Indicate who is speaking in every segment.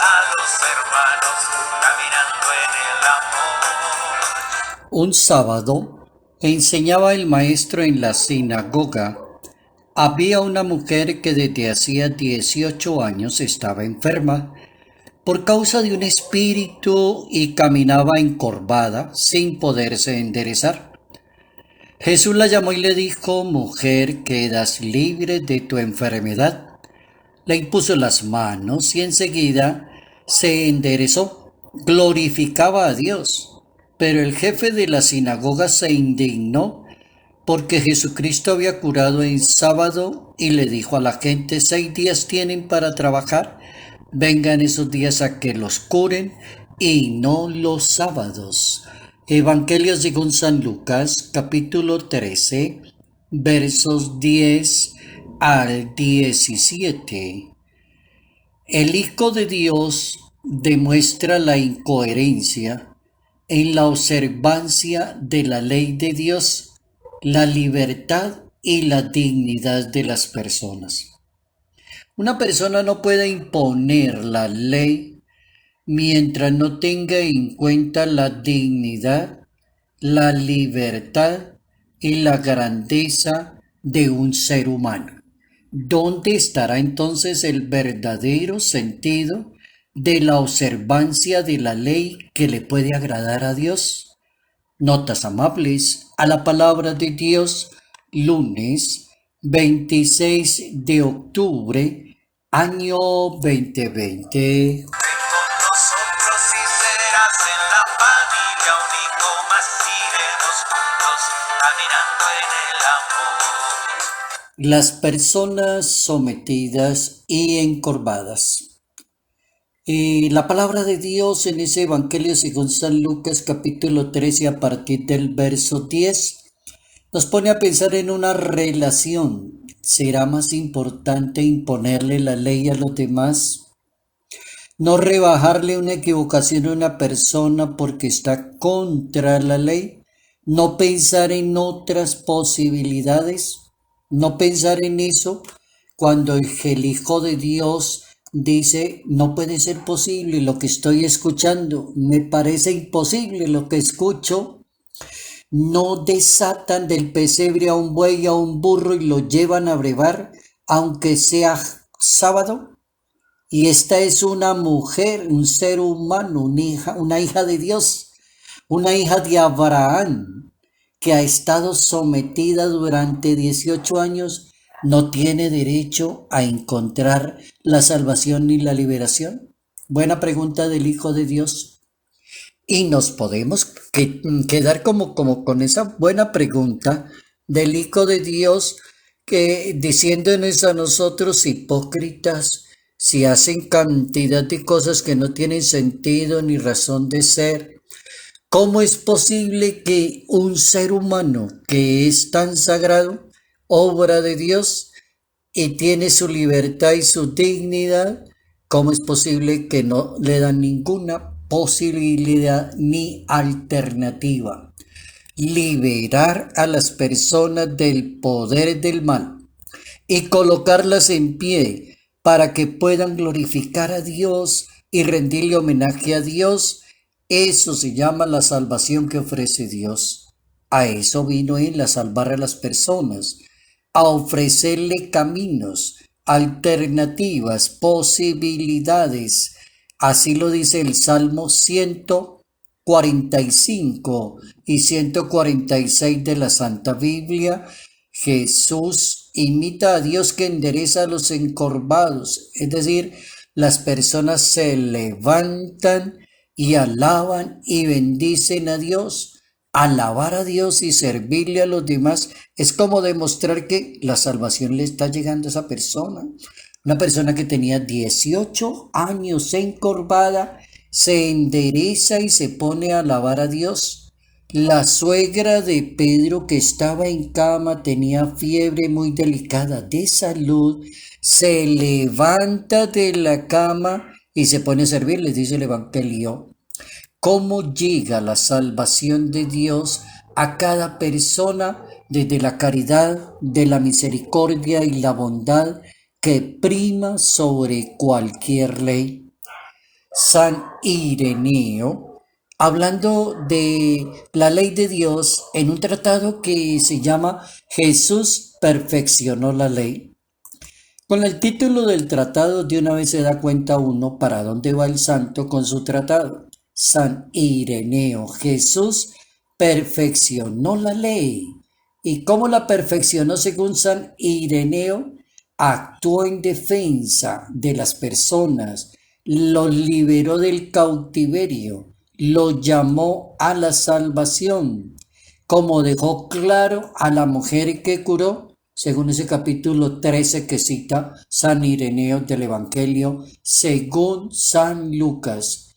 Speaker 1: a los hermanos caminando en el amor.
Speaker 2: Un sábado enseñaba el maestro en la sinagoga. Había una mujer que desde hacía 18 años estaba enferma por causa de un espíritu y caminaba encorvada sin poderse enderezar. Jesús la llamó y le dijo: mujer, quedas libre de tu enfermedad. Le impuso las manos y enseguida se enderezó. Glorificaba a Dios. Pero el jefe de la sinagoga se indignó porque Jesucristo había curado en sábado y le dijo a la gente: 6 días tienen para trabajar, vengan esos días a que los curen y no los sábados. Evangelio según San Lucas, capítulo 13, versos 10 al 17. El Hijo de Dios demuestra la incoherencia en la observancia de la ley de Dios, la libertad y la dignidad de las personas. Una persona no puede imponer la ley mientras no tenga en cuenta la dignidad, la libertad y la grandeza de un ser humano. ¿Dónde estará entonces el verdadero sentido de la observancia de la ley que le puede agradar a Dios? Notas amables a la palabra de Dios, lunes 26 de octubre, año 2020.
Speaker 1: Ven con nosotros y serás en la familia un hijo más. Iremos juntos caminando en el amor.
Speaker 2: Las personas sometidas y encorvadas. La palabra de Dios en ese Evangelio según San Lucas capítulo 13 a partir del verso 10 nos pone a pensar en una relación. ¿Será más importante imponerle la ley a los demás? No rebajarle una equivocación a una persona porque está contra la ley. No pensar en otras posibilidades. No pensar en eso cuando el Hijo de Dios dice: no puede ser posible lo que estoy escuchando, me parece imposible lo que escucho. No desatan del pesebre a un buey y a un burro y lo llevan a brevar, aunque sea sábado. Y esta es una mujer, un ser humano, una hija de Dios, una hija de Abraham, que ha estado sometida durante 18 años, ¿no tiene derecho a encontrar la salvación ni la liberación? Buena pregunta del Hijo de Dios. Y nos podemos quedar como con esa buena pregunta del Hijo de Dios, que diciéndonos a nosotros hipócritas, si hacen cantidad de cosas que no tienen sentido ni razón de ser. ¿Cómo es posible que un ser humano que es tan sagrado, obra de Dios, y tiene su libertad y su dignidad, cómo es posible que no le dan ninguna posibilidad ni alternativa? Liberar a las personas del poder del mal y colocarlas en pie para que puedan glorificar a Dios y rendirle homenaje a Dios. Eso se llama la salvación que ofrece Dios. A eso vino Él, a salvar a las personas, a ofrecerle caminos, alternativas, posibilidades. Así lo dice el Salmo 145 y 146 de la Santa Biblia. Jesús imita a Dios que endereza a los encorvados, es decir, las personas se levantan y alaban y bendicen a Dios. Alabar a Dios y servirle a los demás es como demostrar que la salvación le está llegando a esa persona. Una persona que tenía 18 años encorvada se endereza y se pone a alabar a Dios. La suegra de Pedro, que estaba en cama, tenía fiebre muy delicada de salud, se levanta de la cama y se pone a servir, les dice el Evangelio. ¿Cómo llega la salvación de Dios a cada persona? Desde la caridad, de la misericordia y la bondad que prima sobre cualquier ley. San Ireneo, hablando de la ley de Dios en un tratado que se llama Jesús perfeccionó la ley. Con el título del tratado de una vez se da cuenta uno para dónde va el santo con su tratado. San Ireneo, Jesús perfeccionó la ley. ¿Y cómo la perfeccionó según San Ireneo? Actuó en defensa de las personas, los liberó del cautiverio, lo llamó a la salvación, como dejó claro a la mujer que curó, según ese capítulo 13 que cita San Ireneo del Evangelio, según San Lucas.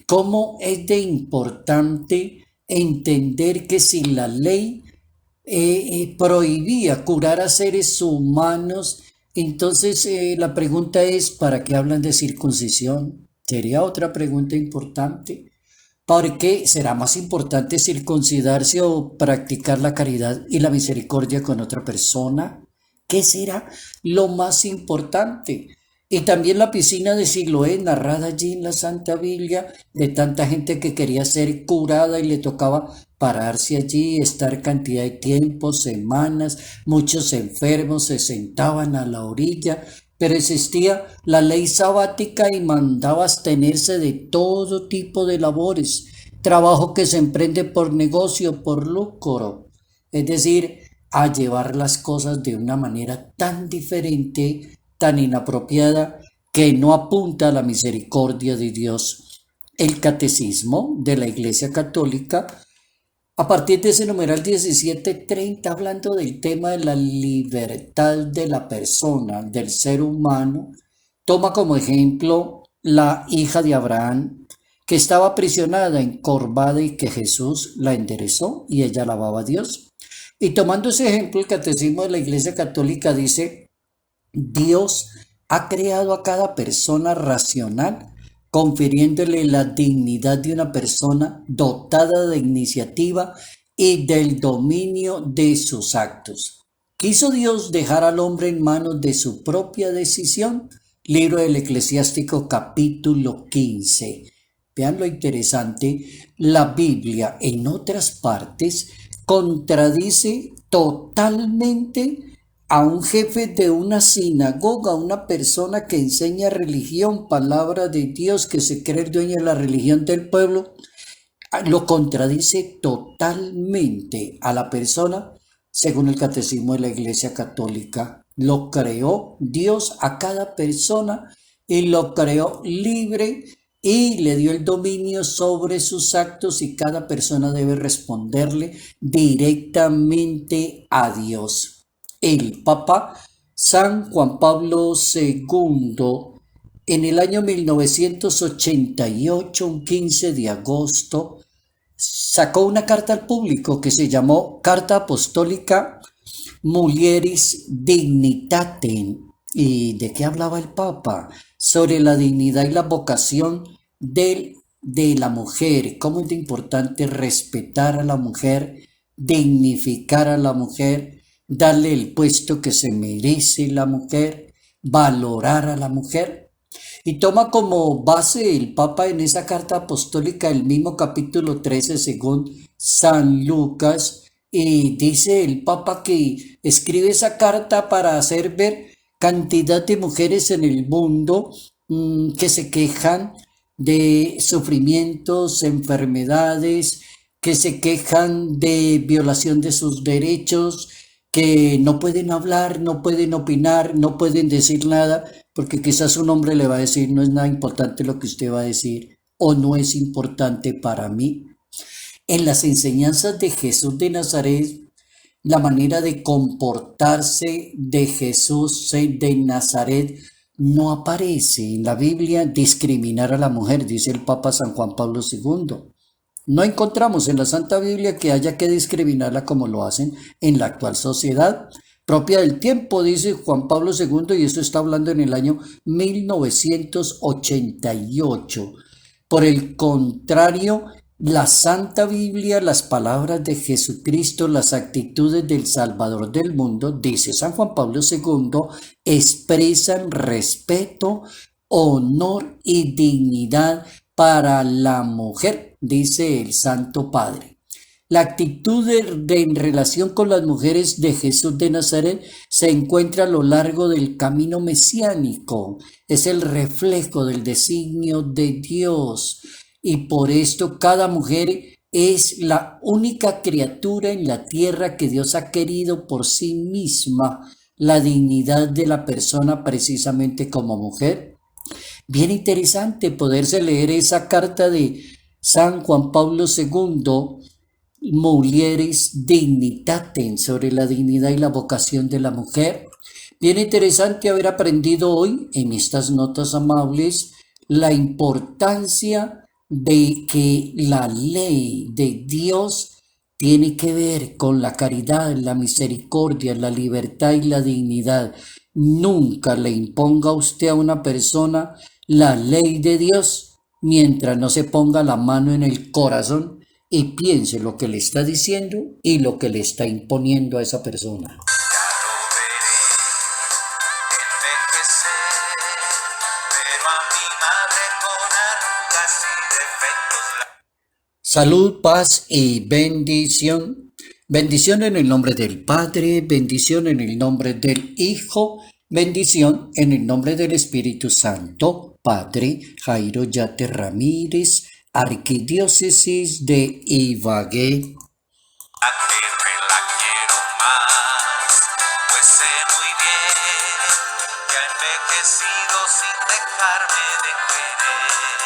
Speaker 2: ¿Cómo es de importante entender que si la ley prohibía curar a seres humanos, entonces la pregunta es, ¿para qué hablan de circuncisión? Sería otra pregunta importante. ¿Por qué será más importante circuncidarse o practicar la caridad y la misericordia con otra persona? ¿Qué será lo más importante? Y también la piscina de Siloé, narrada allí en la Santa Biblia, de tanta gente que quería ser curada y le tocaba pararse allí, estar cantidad de tiempo, semanas, muchos enfermos se sentaban a la orilla, pero existía la ley sabática y mandaba abstenerse de todo tipo de labores, trabajo que se emprende por negocio, por lucro, es decir, a llevar las cosas de una manera tan diferente, tan inapropiada, que no apunta a la misericordia de Dios. El catecismo de la Iglesia Católica, a partir de ese numeral 1730, hablando del tema de la libertad de la persona, del ser humano, toma como ejemplo la hija de Abraham, que estaba aprisionada, encorvada y que Jesús la enderezó y ella alababa a Dios. Y tomando ese ejemplo, el catecismo de la Iglesia Católica dice: Dios ha creado a cada persona racional, confiriéndole la dignidad de una persona dotada de iniciativa y del dominio de sus actos. ¿Quiso Dios dejar al hombre en manos de su propia decisión? Libro del Eclesiástico, capítulo 15. Vean lo interesante, la Biblia en otras partes contradice totalmente a un jefe de una sinagoga, una persona que enseña religión, palabra de Dios, que se cree el dueño de la religión del pueblo, lo contradice totalmente a la persona, según el catecismo de la Iglesia Católica. Lo creó Dios a cada persona y lo creó libre y le dio el dominio sobre sus actos y cada persona debe responderle directamente a Dios. El Papa San Juan Pablo II, en el año 1988, un 15 de agosto, sacó una carta al público que se llamó Carta Apostólica Mulieris Dignitatem. ¿Y de qué hablaba el Papa? Sobre la dignidad y la vocación de la mujer, cómo es de importante respetar a la mujer, dignificar a la mujer, darle el puesto que se merece la mujer, valorar a la mujer. Y toma como base el Papa en esa carta apostólica el mismo capítulo 13 según San Lucas, y dice el Papa que escribe esa carta para hacer ver cantidad de mujeres en el mundo que se quejan de sufrimientos, enfermedades, que se quejan de violación de sus derechos, que no pueden hablar, no pueden opinar, no pueden decir nada, porque quizás un hombre le va a decir: no es nada importante lo que usted va a decir, o no es importante para mí. En las enseñanzas de Jesús de Nazaret, la manera de comportarse de Jesús de Nazaret, no aparece en la Biblia discriminar a la mujer, dice el Papa San Juan Pablo II. No encontramos en la Santa Biblia que haya que discriminarla como lo hacen en la actual sociedad propia del tiempo, dice Juan Pablo II, y esto está hablando en el año 1988. Por el contrario, la Santa Biblia, las palabras de Jesucristo, las actitudes del Salvador del mundo, dice San Juan Pablo II, expresan respeto honor y dignidad para la mujer, dice el Santo Padre. La actitud en relación con las mujeres de Jesús de Nazaret se encuentra a lo largo del camino mesiánico. Es el reflejo del designio de Dios. Y por esto cada mujer es la única criatura en la tierra que Dios ha querido por sí misma, la dignidad de la persona precisamente como mujer. Bien interesante poderse leer esa carta de San Juan Pablo II, Mulieris Dignitatem, sobre la dignidad y la vocación de la mujer. Bien interesante haber aprendido hoy en estas notas amables la importancia de que la ley de Dios tiene que ver con la caridad, la misericordia, la libertad y la dignidad. Nunca le imponga usted a una persona la ley de Dios mientras no se ponga la mano en el corazón y piense lo que le está diciendo y lo que le está imponiendo a esa persona.
Speaker 1: Ya lo veré envejecer, pero a mi madre con arrugas y defectos.
Speaker 2: Salud, paz y bendición. Bendición en el nombre del Padre, bendición en el nombre del Hijo, bendición en el nombre del Espíritu Santo. Padre Jairo Yate Ramírez, Arquidiócesis de Ibagué.
Speaker 1: La tierra la quiero más, pues sé muy bien que ha envejecido sin dejarme de querer.